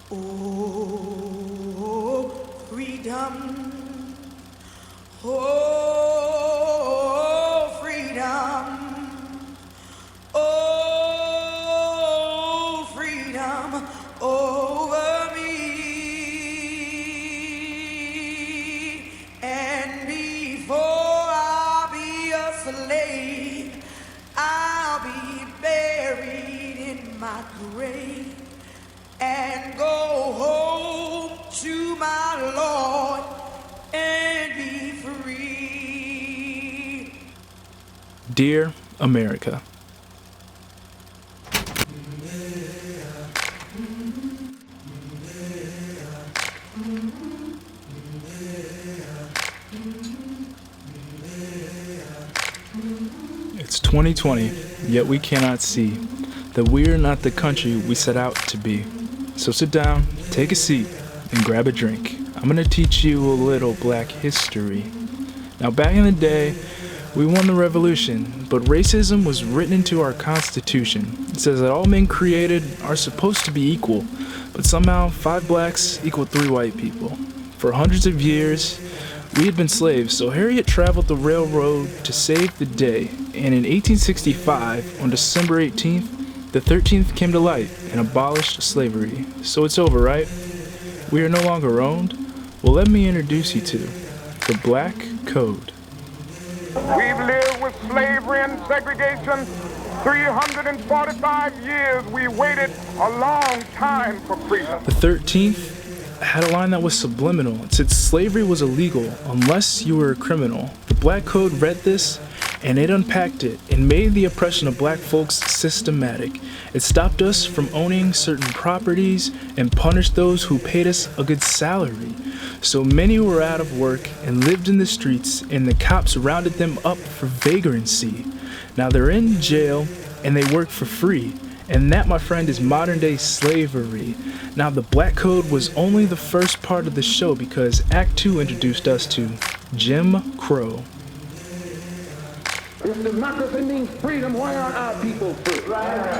Oh, freedom. Oh, freedom. Oh, freedom over me. And before I'll be a slave, I'll be buried in my grave and go home to my Lord and be free. Dear America. It's 2020, yet we cannot see that we are not the country we set out to be. So sit down, take a seat, and grab a drink. I'm going to teach you a little black history. Now, back in the day, we won the revolution, but racism was written into our Constitution. It says that all men created are supposed to be equal, but somehow 5 blacks equal 3 white people. For hundreds of years, we had been slaves, so Harriet traveled the railroad to save the day, and in 1865, on December 18th, the 13th came to light and abolished slavery. So it's over, right? We are no longer owned? Well, let me introduce you to the Black Code. We've lived with slavery and segregation 345 years. We waited a long time for freedom. The 13th had a line that was subliminal. It said slavery was illegal unless you were a criminal. The Black Code read this and it unpacked it and made the oppression of black folks systematic. It stopped us from owning certain properties and punished those who paid us a good salary. So many were out of work and lived in the streets, and the cops rounded them up for vagrancy. Now they're in jail and they work for free. And that, my friend, is modern day slavery. Now, the Black Code was only the first part of the show because Act 2 introduced us to Jim Crow. If democracy means freedom, why aren't our people free?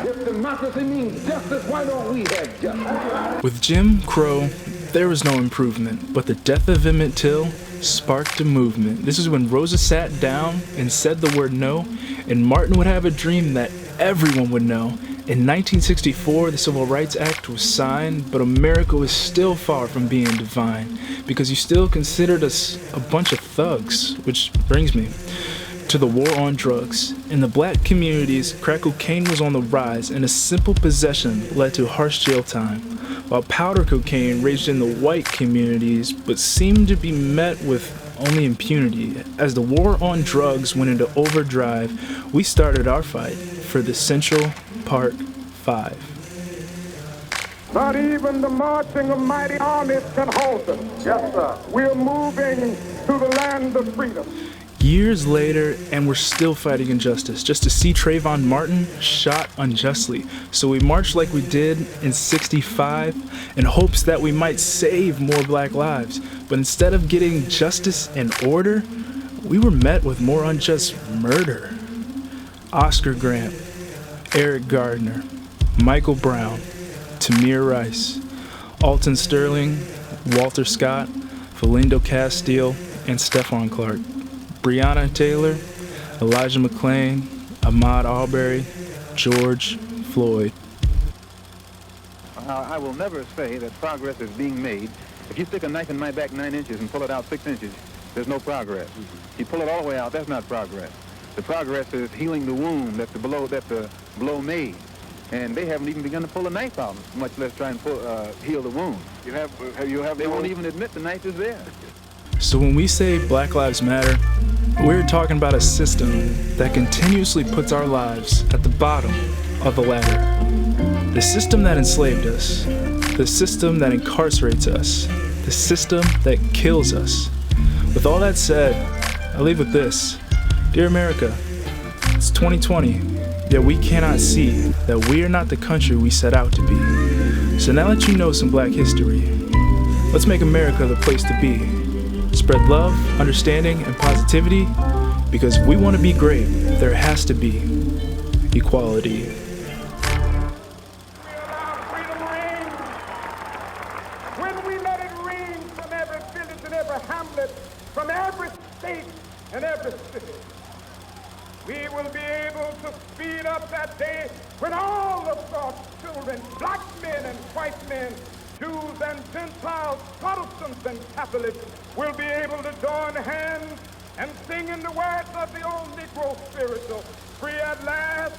If democracy means justice, why don't we have justice? With Jim Crow, there was no improvement, but the death of Emmett Till sparked a movement. This is when Rosa sat down and said the word no, and Martin would have a dream that everyone would know. In 1964, the Civil Rights Act was signed, but America was still far from being divine, because you still considered us a bunch of thugs, which brings me to the war on drugs. In the black communities, crack cocaine was on the rise, and a simple possession led to harsh jail time, while powder cocaine raged in the white communities, but seemed to be met with only impunity. As the war on drugs went into overdrive, we started our fight for the Central Park 5. Not even the marching of mighty armies can hold us. Yes, sir. We're moving to the land of freedom. Years later, and we're still fighting injustice, just to see Trayvon Martin shot unjustly. So we marched like we did in '65 in hopes that we might save more black lives. But instead of getting justice and order, we were met with more unjust murder. Oscar Grant, Eric Gardner, Michael Brown, Tamir Rice, Alton Sterling, Walter Scott, Philindo Castile, and Stephon Clark. Breonna Taylor, Elijah McClain, Ahmaud Arbery, George Floyd. I will never say that progress is being made. If you stick a knife in my back 9 inches and pull it out 6 inches, there's no progress. If you pull it all the way out, that's not progress. The progress is healing the wound that the blow made. And they haven't even begun to pull a knife out, much less try and heal the wound. They won't even admit the knife is there. So when we say Black Lives Matter, we're talking about a system that continuously puts our lives at the bottom of the ladder. The system that enslaved us, the system that incarcerates us, the system that kills us. With all that said, I leave with this. Dear America, it's 2020, yet we cannot see that we are not the country we set out to be. So now that you know some black history, let's make America the place to be. Spread love, understanding, and positivity, because if we want to be great, there has to be equality. when we let it rain from every village and every hamlet, from every state and every city, we will be able to speed up that day when all of God's children, black men and white men, Jews and Gentiles, Protestants and Catholics, will be able to join hands and sing in the words of the old Negro spiritual, free at last,